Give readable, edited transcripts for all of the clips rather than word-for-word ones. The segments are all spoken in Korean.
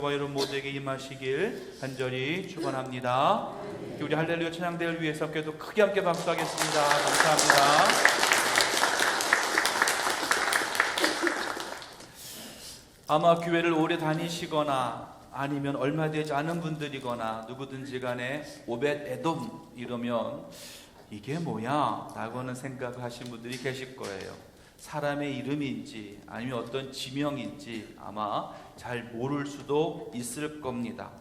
여러분 모두에게 임하시길 간절히 축원합니다. 우리 할렐루야 찬양대를 위해서 함께도 크게 함께 박수하겠습니다. 감사합니다. 아마 교회를 오래 다니시거나 아니면 얼마 되지 않은 분들이거나 누구든지 간에 오벳 에돔 이러면 이게 뭐야? 라고는 생각하신 분들이 계실 거예요. 사람의 이름인지 아니면 어떤 지명인지 아마 잘 모를 수도 있을 겁니다.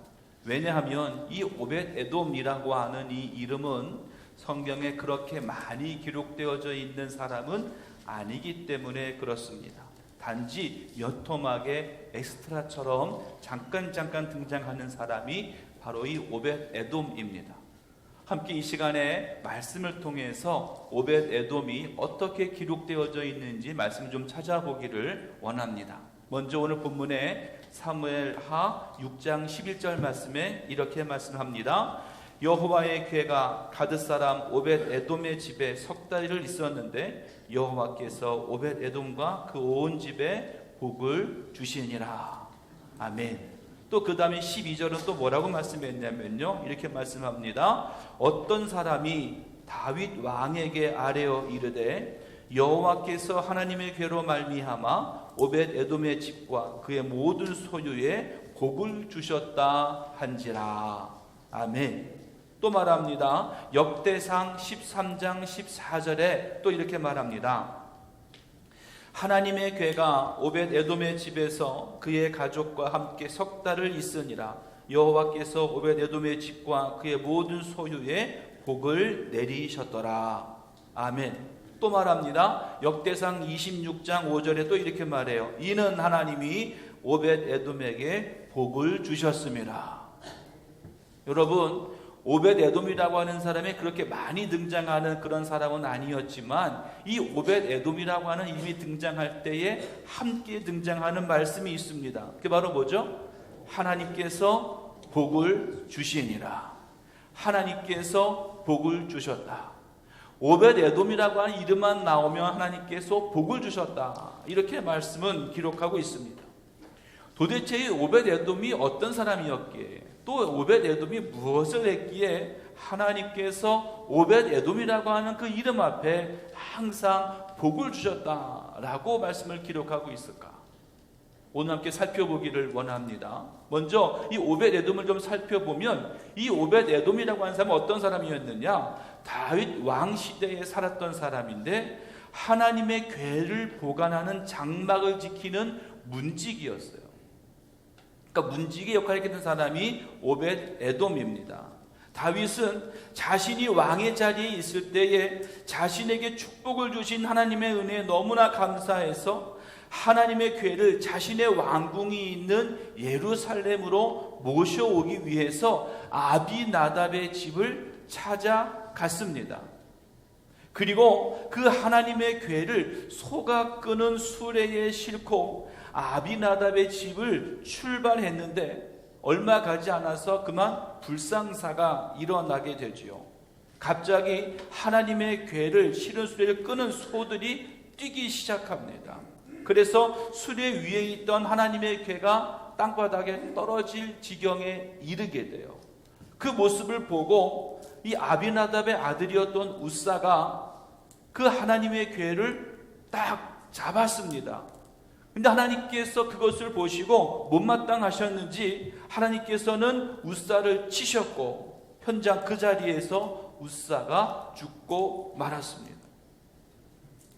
왜냐하면 이 오벳 에돔이라고 하는 이 이름은 성경에 그렇게 많이 기록되어져 있는 사람은 아니기 때문에 그렇습니다. 단지 몇 토막의 엑스트라처럼 잠깐 등장하는 사람이 바로 이 오벳 에돔입니다. 함께 이 시간에 말씀을 통해서 오벳 에돔이 어떻게 기록되어져 있는지 말씀 좀 찾아보기를 원합니다. 먼저 오늘 본문에 사무엘하 6장 11절 말씀에 이렇게 말씀합니다. 여호와의 궤가 가드 사람 오벳 에돔의 집에 석 달을 있었는데 여호와께서 오벳 에돔과 그 온 집에 복을 주시니라. 아멘. 또 그 다음에 12절은 또 뭐라고 말씀했냐면요, 이렇게 말씀합니다. 어떤 사람이 다윗 왕에게 아뢰어 이르되 여호와께서 하나님의 궤로 말미암아 오벳 에돔의 집과 그의 모든 소유에 복을 주셨다 한지라. 아멘. 또 말합니다. 역대상 13장 14절에 또 이렇게 말합니다. 하나님의 궤가 오벳 에돔의 집에서 그의 가족과 함께 석 달을 있으니라. 여호와께서 오벳 에돔의 집과 그의 모든 소유에 복을 내리셨더라. 아멘. 또 말합니다. 역대상 26장 5절에 또 이렇게 말해요. 이는 하나님이 오벳 에돔에게 복을 주셨음이라. 여러분, 오벳 에돔이라고 하는 사람이 그렇게 많이 등장하는 그런 사람은 아니었지만 이 오벳 에돔이라고 하는 이름이 등장할 때에 함께 등장하는 말씀이 있습니다. 그게 바로 뭐죠? 하나님께서 복을 주시니라. 하나님께서 복을 주셨다. 오벳 에돔이라고 하는 이름만 나오면 하나님께서 복을 주셨다. 이렇게 말씀은 기록하고 있습니다. 도대체 이 오벳 에돔이 어떤 사람이었기에, 또 오벳 에돔이 무엇을 했기에 하나님께서 오벳 에돔이라고 하는 그 이름 앞에 항상 복을 주셨다라고 말씀을 기록하고 있을까? 오늘 함께 살펴보기를 원합니다. 먼저 이 오벳 에돔을 좀 살펴보면 이 오벳 에돔이라고 하는 사람은 어떤 사람이었느냐? 다윗 왕 시대에 살았던 사람인데 하나님의 궤를 보관하는 장막을 지키는 문지기였어요. 그러니까 문지기 역할을 했던 사람이 오벳 에돔입니다. 다윗은 자신이 왕의 자리에 있을 때에 자신에게 축복을 주신 하나님의 은혜에 너무나 감사해서 하나님의 궤를 자신의 왕궁이 있는 예루살렘으로 모셔오기 위해서 아비나답의 집을 찾아갔습니다. 그리고 그 하나님의 궤를 소가 끄는 수레에 싣고 아비나답의 집을 출발했는데 얼마 가지 않아서 그만 불상사가 일어나게 되지요. 갑자기 하나님의 궤를 실은 수레를 끄는 소들이 뛰기 시작합니다. 그래서 수레 위에 있던 하나님의 궤가 땅바닥에 떨어질 지경에 이르게 돼요. 그 모습을 보고 이 아비나답의 아들이었던 우사가 그 하나님의 궤를 딱 잡았습니다. 근데 하나님께서 그것을 보시고 못마땅하셨는지 하나님께서는 우사를 치셨고 현장 그 자리에서 우사가 죽고 말았습니다.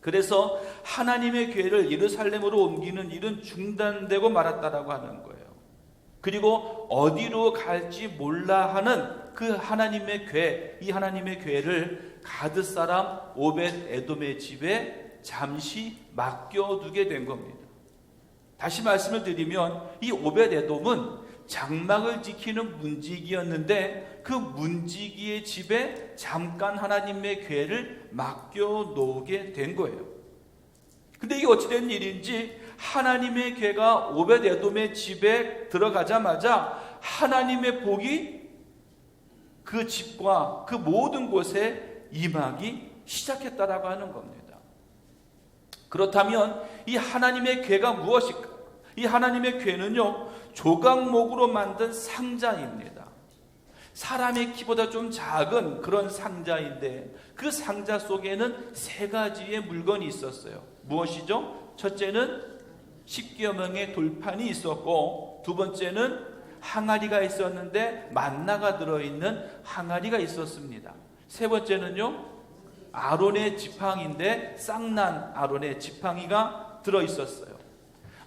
그래서 하나님의 궤를 예루살렘으로 옮기는 일은 중단되고 말았다라고 하는 거예요. 그리고 어디로 갈지 몰라 하는 그 하나님의 궤, 이 하나님의 궤를 가드 사람 오벳 에돔의 집에 잠시 맡겨두게 된 겁니다. 다시 말씀을 드리면 이 오벳 에돔은 장막을 지키는 문지기였는데 그 문지기의 집에 잠깐 하나님의 궤를 맡겨놓게 된 거예요. 근데 이게 어찌된 일인지 하나님의 궤가 오벳 에돔의 집에 들어가자마자 하나님의 복이 그 집과 그 모든 곳에 임하기 시작했다라고 하는 겁니다. 그렇다면 이 하나님의 궤가 무엇일까? 이 하나님의 궤는요, 조각목으로 만든 상자입니다. 사람의 키보다 좀 작은 그런 상자인데 그 상자 속에는 세 가지의 물건이 있었어요. 무엇이죠? 첫째는 10여 명의 돌판이 있었고, 두 번째는 항아리가 있었는데 만나가 들어있는 항아리가 있었습니다. 세 번째는요, 아론의 지팡이인데 쌍난 아론의 지팡이가 들어있었어요.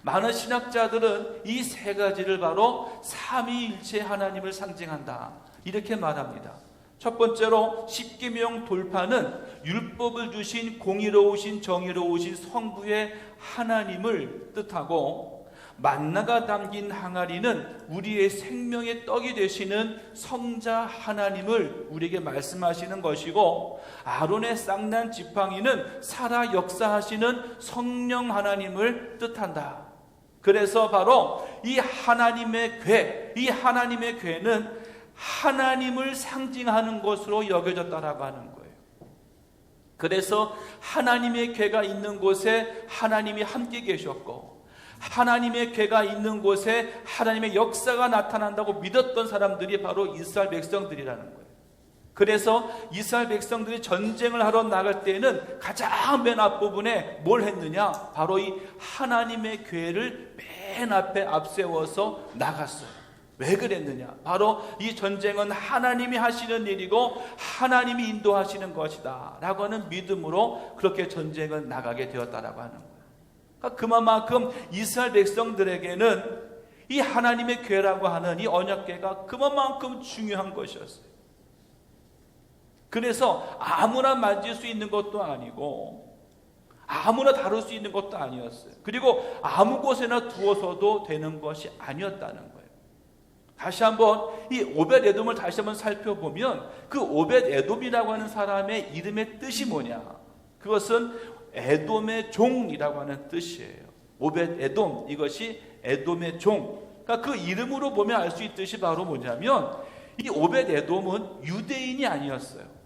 많은 신학자들은 이 세 가지를 바로 삼위일체 하나님을 상징한다, 이렇게 말합니다. 첫 번째로 십계명 돌판은 율법을 주신 공의로우신 정의로우신 성부의 하나님을 뜻하고, 만나가 담긴 항아리는 우리의 생명의 떡이 되시는 성자 하나님을 우리에게 말씀하시는 것이고, 아론의 쌍난 지팡이는 살아 역사하시는 성령 하나님을 뜻한다. 그래서 바로 이 하나님의 궤는 하나님을 상징하는 것으로 여겨졌다라고 하는 거예요. 그래서 하나님의 궤가 있는 곳에 하나님이 함께 계셨고, 하나님의 궤가 있는 곳에 하나님의 역사가 나타난다고 믿었던 사람들이 바로 이스라엘 백성들이라는 거예요. 그래서 이스라엘 백성들이 전쟁을 하러 나갈 때에는 가장 맨 앞부분에 뭘 했느냐? 바로 이 하나님의 궤를 맨 앞에 앞세워서 나갔어요. 왜 그랬느냐? 바로 이 전쟁은 하나님이 하시는 일이고 하나님이 인도하시는 것이다 라고 하는 믿음으로 그렇게 전쟁을 나가게 되었다라고 하는 거예요. 그러니까 그만큼 이스라엘 백성들에게는 이 하나님의 궤라고 하는 이 언약궤가 그만큼 중요한 것이었어요. 그래서 아무나 만질 수 있는 것도 아니고 아무나 다룰 수 있는 것도 아니었어요. 그리고 아무 곳에나 두어서도 되는 것이 아니었다는 거예요. 다시 한번 이 오벳에돔을 다시 한번 살펴보면 그 오벳에돔이라고 하는 사람의 이름의 뜻이 뭐냐? 그것은 에돔의 종이라고 하는 뜻이에요. 오벳에돔, 이것이 에돔의 종. 그러니까 그 이름으로 보면 알 수 있듯이 바로 뭐냐면 이 오벳에돔은 유대인이 아니었어요.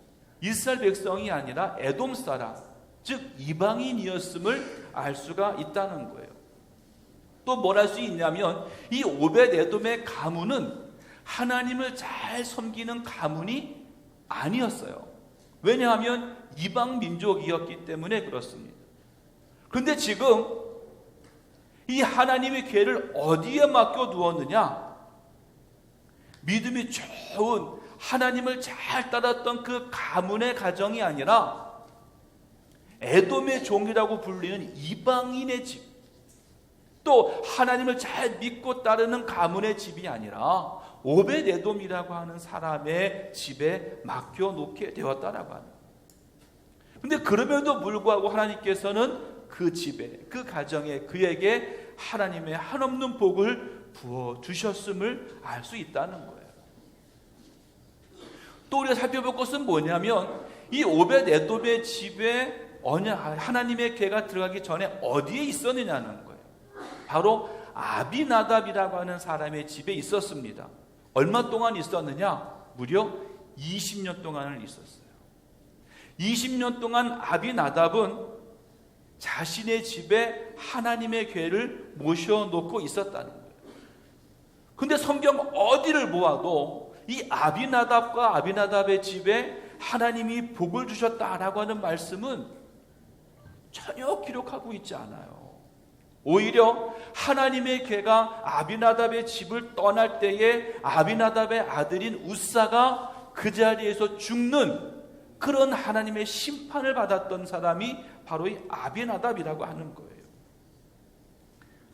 이스라엘 백성이 아니라 에돔 사람, 즉 이방인이었음을 알 수가 있다는 거예요. 또 뭘 할 수 있냐면 이 오벳에돔의 가문은 하나님을 잘 섬기는 가문이 아니었어요. 왜냐하면 이방 민족이었기 때문에 그렇습니다. 그런데 지금 이 하나님의 궤를 어디에 맡겨두었느냐? 믿음이 좋은 하나님을 잘 따랐던 그 가문의 가정이 아니라 에돔의 종이라고 불리는 이방인의 집, 또 하나님을 잘 믿고 따르는 가문의 집이 아니라 오벳에돔이라고 하는 사람의 집에 맡겨놓게 되었다라고 하는. 근데 그럼에도 불구하고 하나님께서는 그 집에, 그 가정에, 그에게 하나님의 한없는 복을 부어주셨음을 알 수 있다는 거예요. 또 우리가 살펴볼 것은 뭐냐면 이 오벳에돔의 집에 하나님의 궤가 들어가기 전에 어디에 있었느냐는 거예요. 바로 아비나답이라고 하는 사람의 집에 있었습니다. 얼마 동안 있었느냐? 무려 20년 동안을 있었어요. 20년 동안 아비나답은 자신의 집에 하나님의 궤를 모셔놓고 있었다는 거예요. 근데 성경 어디를 보아도 이 아비나답과 아비나답의 집에 하나님이 복을 주셨다라고 하는 말씀은 전혀 기록하고 있지 않아요. 오히려 하나님의 궤가 아비나답의 집을 떠날 때에 아비나답의 아들인 우사가 그 자리에서 죽는 그런 하나님의 심판을 받았던 사람이 바로 이 아비나답이라고 하는 거예요.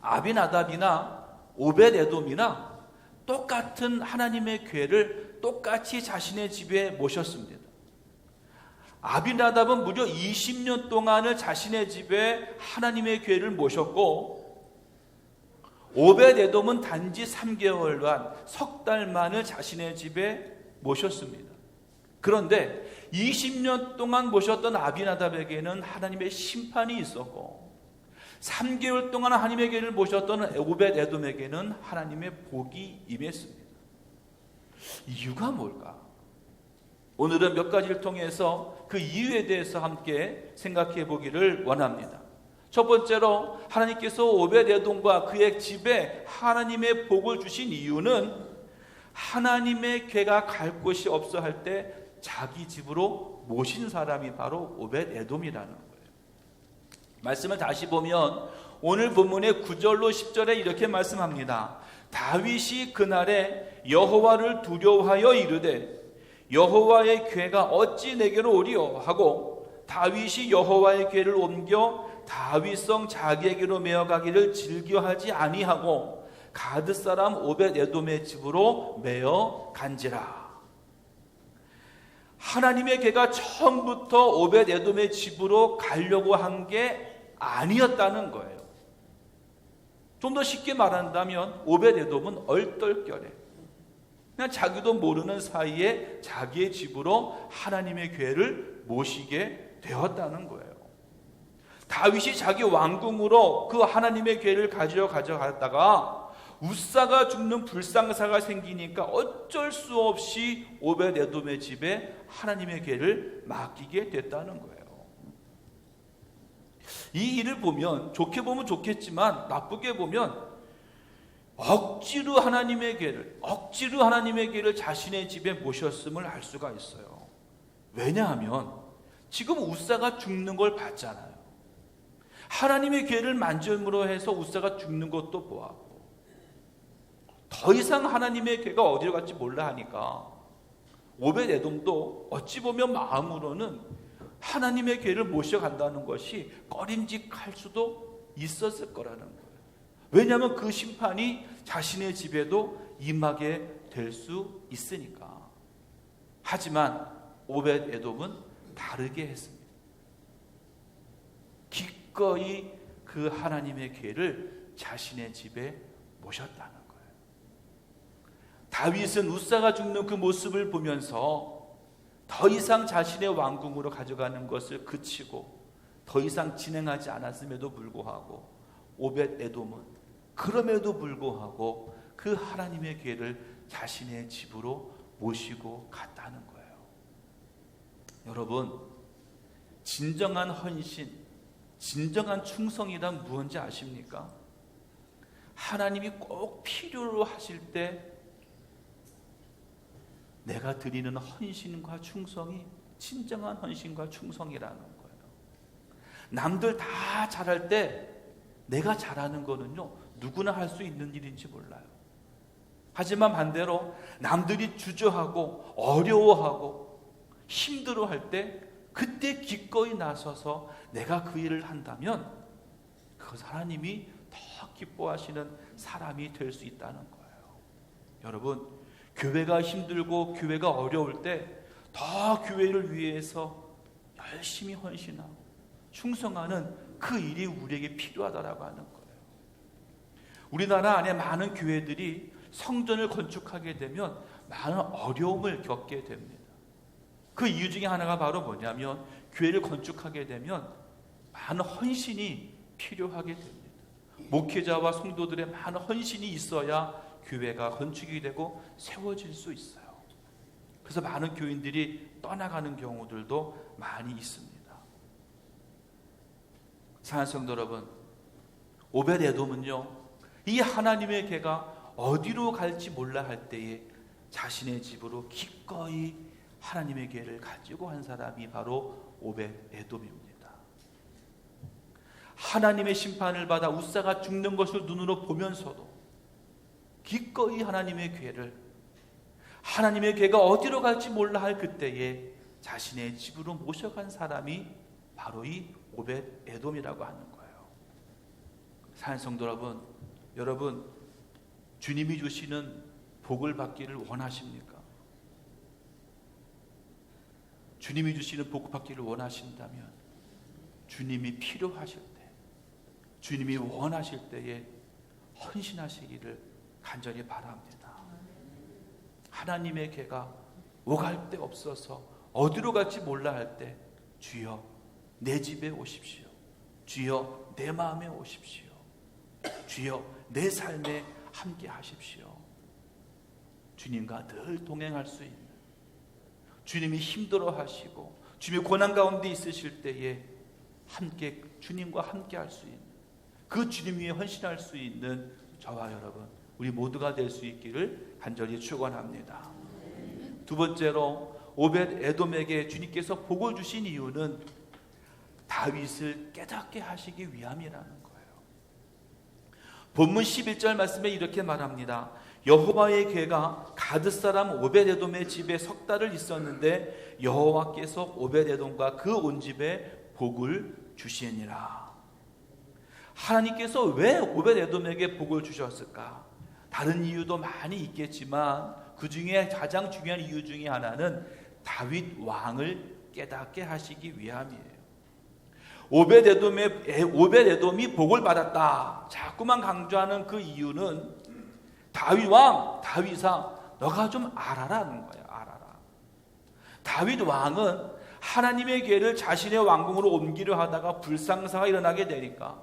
아비나답이나 오벳에돔이나 똑같은 하나님의 궤를 똑같이 자신의 집에 모셨습니다. 아비나답은 무려 20년 동안을 자신의 집에 하나님의 궤를 모셨고, 오벳에돔은 단지 3개월간, 석 달만을 자신의 집에 모셨습니다. 그런데 20년 동안 모셨던 아비나답에게는 하나님의 심판이 있었고, 3개월 동안 하나님의 궤를 모셨던 오벳에돔에게는 하나님의 복이 임했습니다. 이유가 뭘까? 오늘은 몇 가지를 통해서 그 이유에 대해서 함께 생각해 보기를 원합니다. 첫 번째로 하나님께서 오벳에돔과 그의 집에 하나님의 복을 주신 이유는 하나님의 괴가 갈 곳이 없어 할 때 자기 집으로 모신 사람이 바로 오벳에돔이라는 거예요. 말씀을 다시 보면 오늘 본문의 9절로 10절에 이렇게 말씀합니다. 다윗이 그날에 여호와를 두려워하여 이르되 여호와의 괴가 어찌 내게로 오리요 하고 다윗이 여호와의 괴를 옮겨 다윗성 자기에게로 메어가기를 즐겨하지 아니하고 가드 사람 오벳에돔의 집으로 메어 간지라. 하나님의 괴가 처음부터 오벳에돔의 집으로 가려고 한 게 아니었다는 거예요. 좀 더 쉽게 말한다면 오벳에돔은 얼떨결에 그냥 자기도 모르는 사이에 자기의 집으로 하나님의 괴를 모시게 되었다는 거예요. 다윗이 자기 왕궁으로 그 하나님의 괴를 가져갔다가 우사가 죽는 불상사가 생기니까 어쩔 수 없이 오벳에돔의 집에 하나님의 괴를 맡기게 됐다는 거예요. 이 일을 보면 좋게 보면 좋겠지만 나쁘게 보면 억지로 하나님의 괴를 자신의 집에 모셨음을 알 수가 있어요. 왜냐하면 지금 우사가 죽는 걸 봤잖아요. 하나님의 괴를 만짐으로 해서 우사가 죽는 것도 보았고 더 이상 하나님의 괴가 어디로 갈지 몰라 하니까 오벳에돔도 어찌 보면 마음으로는 하나님의 괴를 모셔간다는 것이 꺼림직할 수도 있었을 거라는 거예요. 왜냐하면 그 심판이 자신의 집에도 임하게 될 수 있으니까. 하지만 오벳에돔은 다르게 했습니다. 기꺼이 그 하나님의 괴를 자신의 집에 모셨다는 거예요. 다윗은 우사가 죽는 그 모습을 보면서 더 이상 자신의 왕궁으로 가져가는 것을 그치고 더 이상 진행하지 않았음에도 불구하고 오벳에돔은 그럼에도 불구하고 그 하나님의 괴를 자신의 집으로 모시고 갔다는 거예요. 여러분, 진정한 헌신, 진정한 충성이란 무엇인지 아십니까? 하나님이 꼭 필요로 하실 때 내가 드리는 헌신과 충성이 진정한 헌신과 충성이라는 거예요. 남들 다 잘할 때 내가 잘하는 거는요, 누구나 할 수 있는 일인지 몰라요. 하지만 반대로 남들이 주저하고 어려워하고 힘들어할 때 그때 기꺼이 나서서 내가 그 일을 한다면 그것 하나님이 더 기뻐하시는 사람이 될 수 있다는 거예요. 여러분, 교회가 힘들고 교회가 어려울 때 더 교회를 위해서 열심히 헌신하고 충성하는 그 일이 우리에게 필요하다라고 하는 거예요. 우리나라 안에 많은 교회들이 성전을 건축하게 되면 많은 어려움을 겪게 됩니다. 그 이유 중에 하나가 바로 뭐냐면 교회를 건축하게 되면 많은 헌신이 필요하게 됩니다. 목회자와 성도들의 많은 헌신이 있어야 교회가 건축이 되고 세워질 수 있어요. 그래서 많은 교인들이 떠나가는 경우들도 많이 있습니다. 사랑하는 성도 여러분, 오벳에돔은요, 이 하나님의 괴가 어디로 갈지 몰라 할 때에 자신의 집으로 기꺼이 하나님의 괴를 가지고 한 사람이 바로 오벳에돔입니다. 하나님의 심판을 받아 우사가 죽는 것을 눈으로 보면서도 기꺼이 하나님의 괴가 어디로 갈지 몰라 할 그때에 자신의 집으로 모셔간 사람이 바로 이 오벳에돔이라고 하는 거예요. 사랑하는 성도 여러분, 주님이 주시는 복을 받기를 원하십니까? 주님이 주시는 복 받기를 원하신다면 주님이 필요하실 때, 주님이 원하실 때에 헌신하시기를 간절히 바랍니다. 하나님의 괴가 오갈 데 없어서 어디로 갈지 몰라 할 때 주여 내 집에 오십시오. 주여 내 마음에 오십시오. 주여 내 삶에 함께 하십시오. 주님과 늘 동행할 수 있는, 주님이 힘들어 하시고 주님이 고난 가운데 있으실 때에 함께 주님과 함께 할 수 있는, 그 주님 위에 헌신할 수 있는 저와 여러분, 우리 모두가 될 수 있기를 간절히 축원합니다. 두 번째로 오벳 에돔에게 주님께서 복을 주신 이유는 다윗을 깨닫게 하시기 위함이라는 거예요. 본문 11절 말씀에 이렇게 말합니다. 여호와의 궤가 가드 사람 오벳 에돔의 집에 석 달을 있었는데 여호와께서 오벳 에돔과 그 온 집에 복을 주시니라. 하나님께서 왜 오벳 에돔에게 복을 주셨을까? 다른 이유도 많이 있겠지만 그 중에 가장 중요한 이유 중에 하나는 다윗 왕을 깨닫게 하시기 위함이에요. 오벳 에돔이 복을 받았다 자꾸만 강조하는 그 이유는 다윗아 너가 좀 알아라는 거야. 알아라. 다윗 왕은 하나님의 궤를 자신의 왕궁으로 옮기려 하다가 불상사가 일어나게 되니까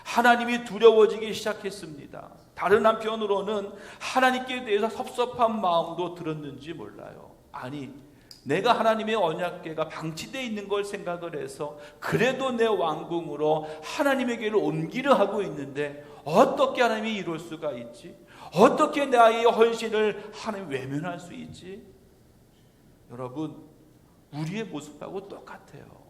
하나님이 두려워지기 시작했습니다. 다른 한편으로는 하나님께 대해서 섭섭한 마음도 들었는지 몰라요. 아니, 내가 하나님의 언약궤가 방치되어 있는 걸 생각을 해서 그래도 내 왕궁으로 하나님의 궤를 옮기려 하고 있는데 어떻게 하나님이 이럴 수가 있지? 어떻게 나의 헌신을 하나님 외면할 수 있지? 여러분, 우리의 모습하고 똑같아요.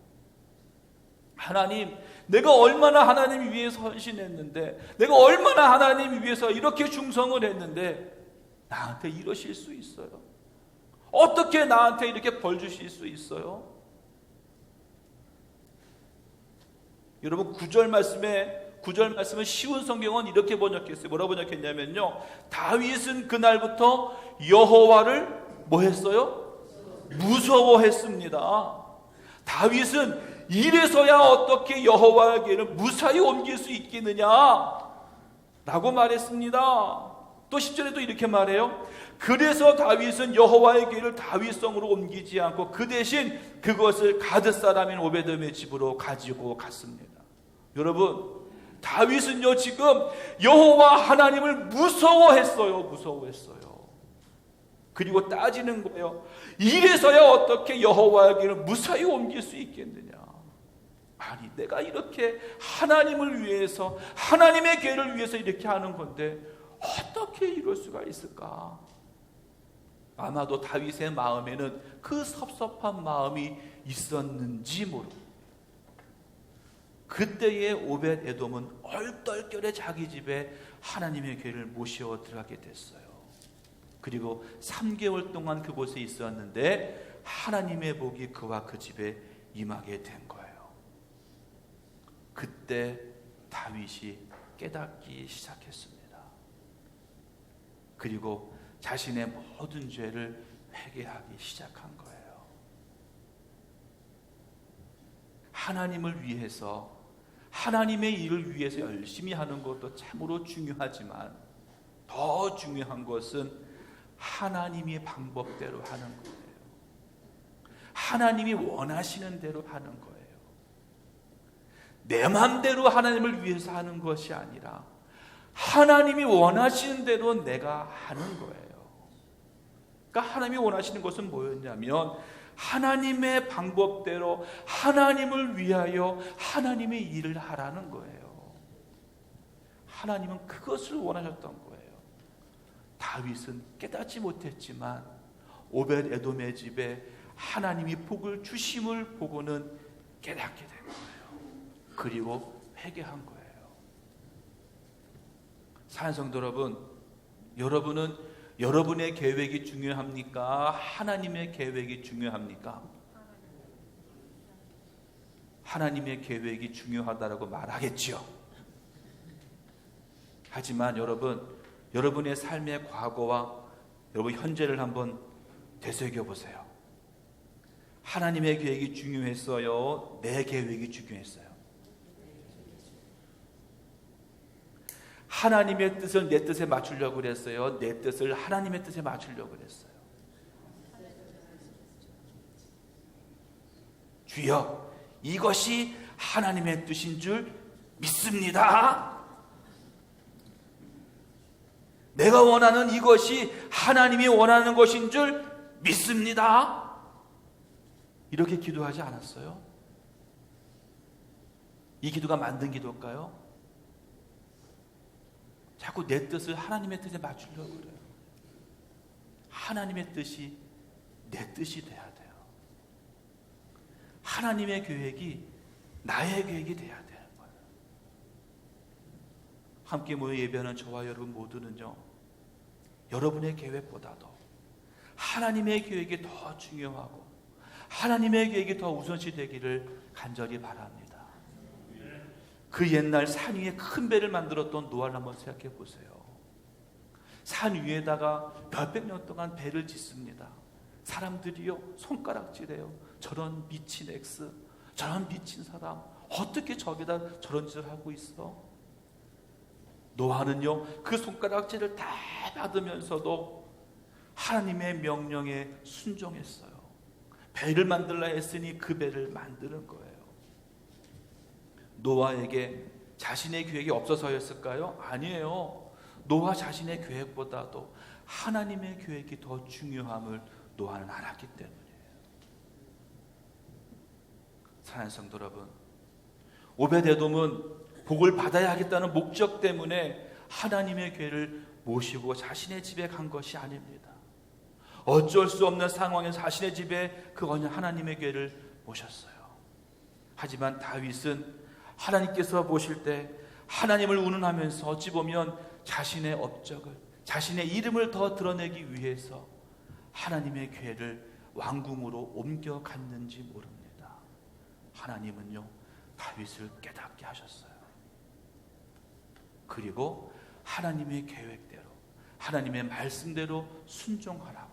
하나님, 내가 얼마나 하나님 위해서 헌신했는데, 내가 얼마나 하나님 위해서 이렇게 충성을 했는데 나한테 이러실 수 있어요? 어떻게 나한테 이렇게 벌 주실 수 있어요? 여러분, 9절 말씀은 쉬운 성경은 이렇게 번역했어요. 뭐라고 번역했냐면요, 다윗은 그날부터 여호와를 뭐 했어요? 무서워했습니다. 다윗은 이래서야 어떻게 여호와의 궤를 무사히 옮길 수 있겠느냐 라고 말했습니다. 또 10절에도 이렇게 말해요. 그래서 다윗은 여호와의 궤를 다윗성으로 옮기지 않고 그 대신 그것을 가드 사람인 오베돔의 집으로 가지고 갔습니다. 여러분, 다윗은요 지금 여호와 하나님을 무서워했어요. 그리고 따지는 거예요. 이래서야 어떻게 여호와의 궤를 무사히 옮길 수 있겠느냐. 아니, 내가 이렇게 하나님을 위해서, 하나님의 궤를 위해서 이렇게 하는 건데 어떻게 이럴 수가 있을까? 아마도 다윗의 마음에는 그 섭섭한 마음이 있었는지 모르고, 그때의 오벳 에돔은 얼떨결에 자기 집에 하나님의 궤를 모셔 들어가게 됐어요. 그리고 3개월 동안 그곳에 있었는데 하나님의 복이 그와 그 집에 임하게 된 거예요. 그때 다윗이 깨닫기 시작했습니다. 그리고 자신의 모든 죄를 회개하기 시작한 거예요. 하나님을 위해서, 하나님의 일을 위해서 열심히 하는 것도 참으로 중요하지만 더 중요한 것은 하나님의 방법대로 하는 거예요. 하나님이 원하시는 대로 하는 거예요. 내 마음대로 하나님을 위해서 하는 것이 아니라 하나님이 원하시는 대로 내가 하는 거예요. 그러니까 하나님이 원하시는 것은 뭐였냐면 하나님의 방법대로 하나님을 위하여 하나님의 일을 하라는 거예요. 하나님은 그것을 원하셨던 거예요. 다윗은 깨닫지 못했지만 오벳 에돔의 집에 하나님이 복을 주심을 보고는 깨닫게 된 거예요. 그리고 회개한 거예요. 사랑하는 성도 여러분, 여러분은 여러분의 계획이 중요합니까? 하나님의 계획이 중요합니까? 하나님의 계획이 중요하다라고 말하겠죠. 하지만 여러분의 삶의 과거와 여러분 현재를 한번 되새겨 보세요. 하나님의 계획이 중요했어요? 내 계획이 중요했어요? 하나님의 뜻을 내 뜻에 맞추려고 그랬어요? 내 뜻을 하나님의 뜻에 맞추려고 그랬어요? 주여, 이것이 하나님의 뜻인 줄 믿습니다. 내가 원하는 이것이 하나님이 원하는 것인 줄 믿습니다. 이렇게 기도하지 않았어요? 이 기도가 만든 기도일까요? 자꾸 내 뜻을 하나님의 뜻에 맞추려고 그래요. 하나님의 뜻이 내 뜻이 돼야 돼요. 하나님의 계획이 나의 계획이 돼야 되는 거예요. 함께 모여 예배하는 저와 여러분 모두는요, 여러분의 계획보다도 하나님의 계획이 더 중요하고 하나님의 계획이 더 우선시 되기를 간절히 바랍니다. 그 옛날 산 위에 큰 배를 만들었던 노아를 한번 생각해 보세요. 산 위에다가 몇백 년 동안 배를 짓습니다. 사람들이요, 손가락질해요. 저런 미친 엑스, 저런 미친 사람, 어떻게 저기다 저런 짓을 하고 있어? 노아는요, 그 손가락질을 다 받으면서도 하나님의 명령에 순종했어요. 배를 만들라 했으니 그 배를 만드는 거예요. 노아에게 자신의 계획이 없어서였을까요? 아니에요. 노아 자신의 계획보다도 하나님의 계획이 더 중요함을 노아는 알았기 때문이에요. 사랑하는 성도 여러분, 오벳에돔은 복을 받아야 하겠다는 목적 때문에 하나님의 계획을 모시고 자신의 집에 간 것이 아닙니다. 어쩔 수 없는 상황에서 자신의 집에 그 하나님의 계획을 모셨어요. 하지만 다윗은 하나님께서 보실 때 하나님을 운운하면서 어찌 보면 자신의 업적을, 자신의 이름을 더 드러내기 위해서 하나님의 계획을 왕궁으로 옮겨갔는지 모릅니다. 하나님은요, 다윗을 깨닫게 하셨어요. 그리고 하나님의 계획대로, 하나님의 말씀대로 순종하라고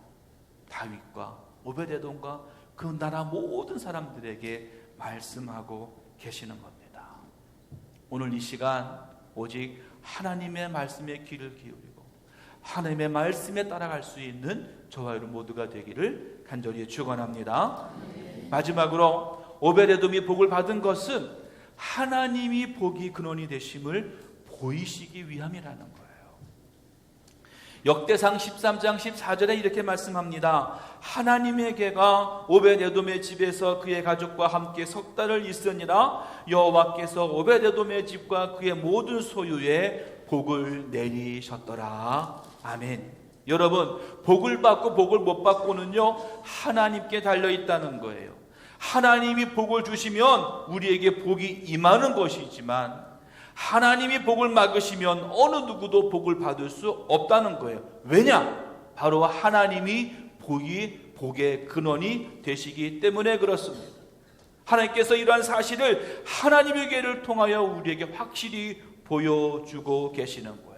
다윗과 오벳에돔과 그 나라 모든 사람들에게 말씀하고 계시는 겁니다. 오늘 이 시간 오직 하나님의 말씀에 귀를 기울이고 하나님의 말씀에 따라갈 수 있는 저와 여러분 모두가 되기를 간절히 축원합니다. 마지막으로 오벳에돔이 복을 받은 것은 하나님이 복이 근원이 되심을 보이시기 위함이라는 거예요. 역대상 13장 14절에 이렇게 말씀합니다. 하나님의 개가 오벳에돔의 집에서 그의 가족과 함께 석 달을 있으니라. 여호와께서 오벳에돔의 집과 그의 모든 소유에 복을 내리셨더라. 아멘. 여러분, 복을 받고 복을 못 받고는요, 하나님께 달려있다는 거예요. 하나님이 복을 주시면 우리에게 복이 임하는 것이지만 하나님이 복을 막으시면 어느 누구도 복을 받을 수 없다는 거예요. 왜냐? 바로 하나님이 복의 근원이 되시기 때문에 그렇습니다. 하나님께서 이러한 사실을 하나님의 계를 통하여 우리에게 확실히 보여주고 계시는 거예요.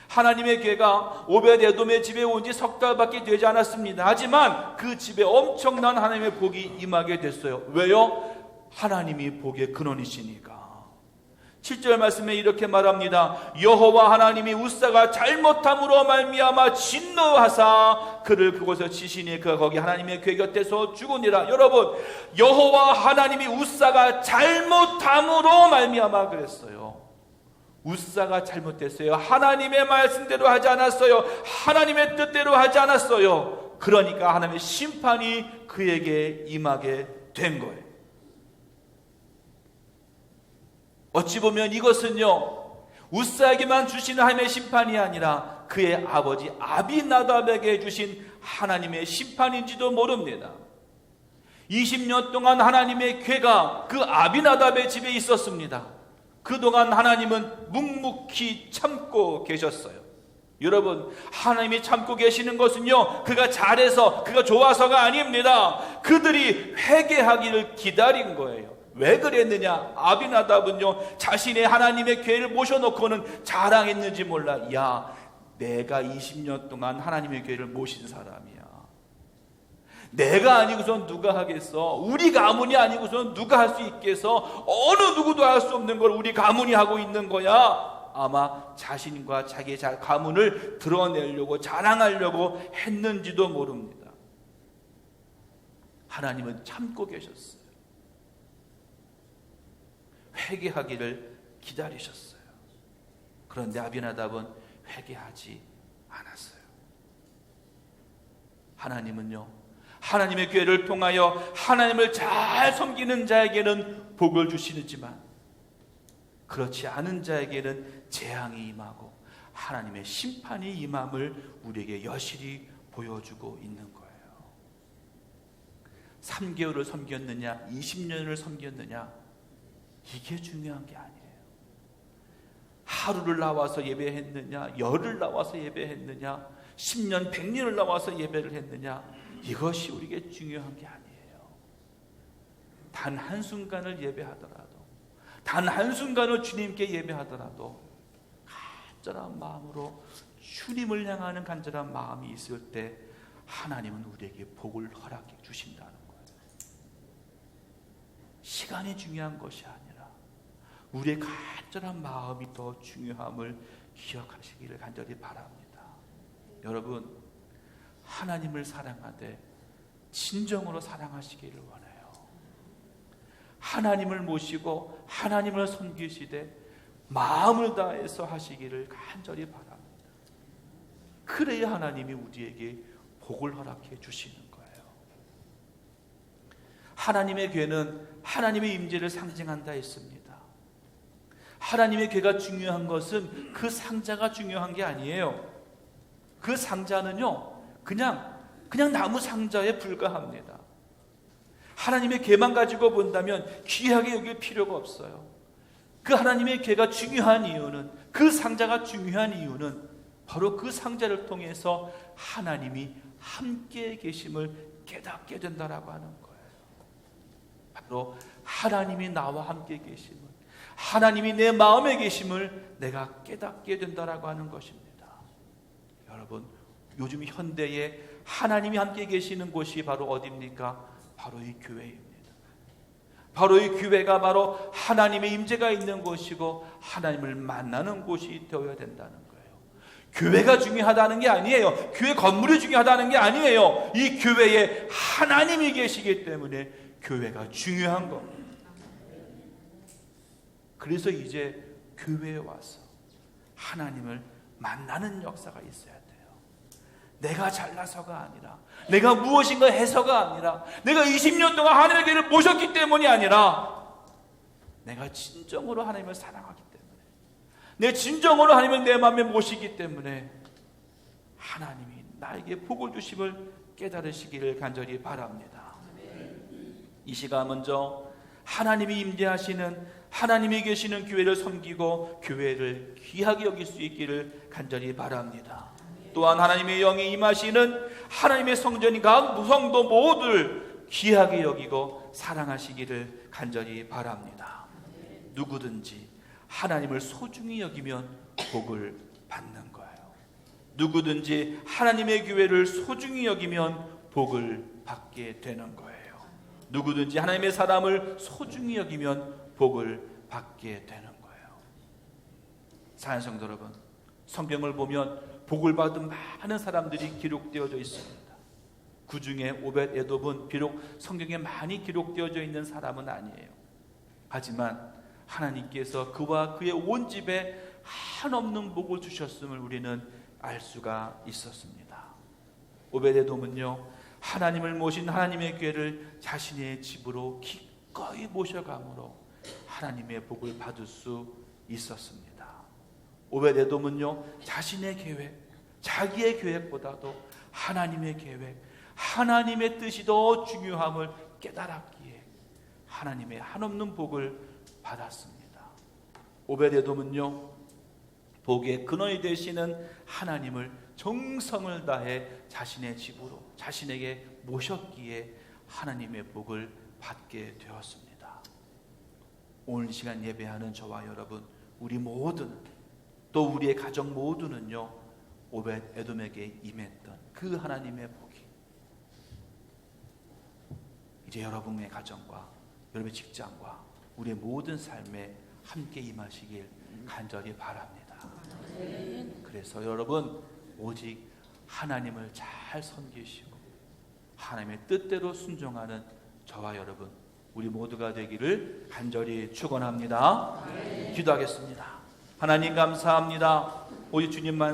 하나님의 계가 오벳에돔의 집에 온 지 석 달밖에 되지 않았습니다. 하지만 그 집에 엄청난 하나님의 복이 임하게 됐어요. 왜요? 하나님이 복의 근원이시니까. 7절 말씀에 이렇게 말합니다. 여호와 하나님이 웃사가 잘못함으로 말미암아 진노하사 그를 그곳에 치시니 그가 거기 하나님의 궤 곁에서 죽으니라. 여러분, 여호와 하나님이 웃사가 잘못함으로 말미암아 그랬어요. 웃사가 잘못됐어요. 하나님의 말씀대로 하지 않았어요. 하나님의 뜻대로 하지 않았어요. 그러니까 하나님의 심판이 그에게 임하게 된 거예요. 어찌 보면 이것은요, 웃사에게만 주시는 하나님의 심판이 아니라 그의 아버지 아비나답에게 주신 하나님의 심판인지도 모릅니다. 20년 동안 하나님의 궤가 그 아비나답의 집에 있었습니다. 그동안 하나님은 묵묵히 참고 계셨어요. 여러분, 하나님이 참고 계시는 것은요, 그가 잘해서, 그가 좋아서가 아닙니다. 그들이 회개하기를 기다린 거예요. 왜 그랬느냐? 아비나답은요, 자신의 하나님의 궤를 모셔놓고는 자랑했는지 몰라. 야, 내가 20년 동안 하나님의 궤를 모신 사람이야. 내가 아니고선 누가 하겠어? 우리 가문이 아니고선 누가 할 수 있겠어? 어느 누구도 할 수 없는 걸 우리 가문이 하고 있는 거야. 아마 자신과 자기의 가문을 드러내려고, 자랑하려고 했는지도 모릅니다. 하나님은 참고 계셨어요. 회개하기를 기다리셨어요. 그런데 아비나답은 회개하지 않았어요. 하나님은요, 하나님의 궤를 통하여 하나님을 잘 섬기는 자에게는 복을 주시지만 그렇지 않은 자에게는 재앙이 임하고 하나님의 심판이 임함을 우리에게 여실히 보여주고 있는 거예요. 3개월을 섬겼느냐 20년을 섬겼느냐 이게 중요한 게 아니에요. 하루를 나와서 예배했느냐 열흘 나와서 예배했느냐 10년 100년을 나와서 예배를 했느냐 이것이 우리에게 중요한 게 아니에요. 단 한순간을 예배하더라도 단 한순간을 주님께 예배하더라도 간절한 마음으로 주님을 향하는 간절한 마음이 있을 때 하나님은 우리에게 복을 허락해 주신다는 거예요. 시간이 중요한 것이 아니라 우리의 간절한 마음이 더 중요함을 기억하시기를 간절히 바랍니다. 여러분, 하나님을 사랑하되 진정으로 사랑하시기를 원해요. 하나님을 모시고 하나님을 섬기시되 마음을 다해서 하시기를 간절히 바랍니다. 그래야 하나님이 우리에게 복을 허락해 주시는 거예요. 하나님의 궤는 하나님의 임재를 상징한다 했습니다. 하나님의 궤가 중요한 것은 그 상자가 중요한 게 아니에요. 그 상자는요 그냥 나무 상자에 불과합니다. 하나님의 궤만 가지고 본다면 귀하게 여길 필요가 없어요. 그 하나님의 궤가 중요한 이유는, 그 상자가 중요한 이유는 바로 그 상자를 통해서 하나님이 함께 계심을 깨닫게 된다라고 하는 거예요. 바로 하나님이 나와 함께 계심을, 하나님이 내 마음에 계심을 내가 깨닫게 된다라고 하는 것입니다. 여러분, 요즘 현대에 하나님이 함께 계시는 곳이 바로 어디입니까? 바로 이 교회입니다. 바로 이 교회가 바로 하나님의 임재가 있는 곳이고 하나님을 만나는 곳이 되어야 된다는 거예요. 교회가 중요하다는 게 아니에요. 교회 건물이 중요하다는 게 아니에요. 이 교회에 하나님이 계시기 때문에 교회가 중요한 겁니다. 그래서 이제 교회에 와서 하나님을 만나는 역사가 있어야 돼요. 내가 잘나서가 아니라, 내가 무엇인가 해서가 아니라, 내가 20년 동안 하나님의 길을 모셨기 때문이 아니라 내가 진정으로 하나님을 사랑하기 때문에, 내 진정으로 하나님을 내 마음에 모시기 때문에 하나님이 나에게 복을 주심을 깨달으시기를 간절히 바랍니다. 이 시간 먼저 하나님이 임재하시는, 하나님이 계시는 교회를 섬기고 교회를 귀하게 여길 수 있기를 간절히 바랍니다. 또한 하나님의 영이 임하시는 하나님의 성전이 각 무성도 모두를 귀하게 여기고 사랑하시기를 간절히 바랍니다. 누구든지 하나님을 소중히 여기면 복을 받는 거예요. 누구든지 하나님의 교회를 소중히 여기면 복을 받게 되는 거예요. 누구든지 하나님의 사람을 소중히 여기면 복을 받게 되는 거예요. 사랑하는 성도 여러분, 성경을 보면 복을 받은 많은 사람들이 기록되어져 있습니다. 그 중에 오벳 에돔은 비록 성경에 많이 기록되어져 있는 사람은 아니에요. 하지만 하나님께서 그와 그의 온 집에 한없는 복을 주셨음을 우리는 알 수가 있었습니다. 오벳 에돔은요, 하나님을 모신 하나님의 궤를 자신의 집으로 기꺼이 모셔감으로 하나님의 복을 받을 수 있었습니다. 오벳 에돔은요, 자신의 계획, 자기의 계획보다도 하나님의 계획, 하나님의 뜻이 더 중요함을 깨달았기에 하나님의 한없는 복을 받았습니다. 오벳 에돔은요, 복의 근원이 되시는 하나님을 정성을 다해 자신의 집으로, 자신에게 모셨기에 하나님의 복을 받게 되었습니다. 오늘 이 시간 예배하는 저와 여러분, 우리 모두는, 또 우리의 가정 모두는요, 오벳 에돔에게 임했던 그 하나님의 복이 이제 여러분의 가정과 여러분의 직장과 우리의 모든 삶에 함께 임하시길 간절히 바랍니다. 그래서 여러분, 오직 하나님을 잘 섬기시고 하나님의 뜻대로 순종하는 저와 여러분, 우리 모두가 되기를 간절히 축원합니다. 기도하겠습니다. 하나님 감사합니다. 오직 주님만